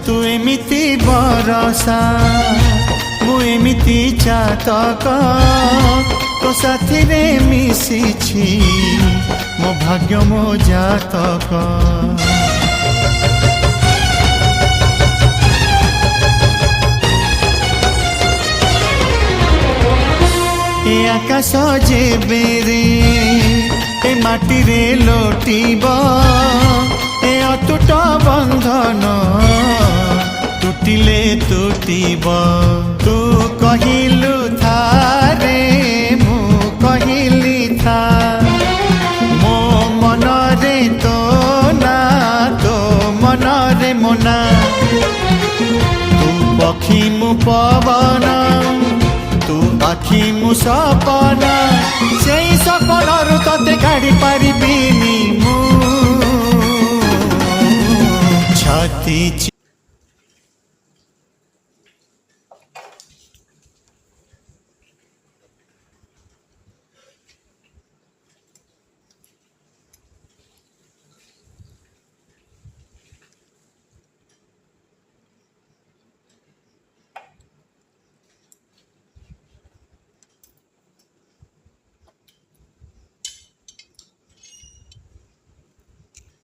तू एमिति बरसा मु एमिति चातक तो साथी रे मिशिछि मो भाग्य मो जातक। ए आकाश जेबे रे ए माटी रे लोटिब ए अटूट बंधन टूटिले टूटिब। तू कहिलु था रे मु कहिली था मो मन रे तो ना तो मन रे मोना। तू पक्षी मु पवन तू आखि मु सपना से सपनरु तते काढ़ी पारिबिनी मु छाती।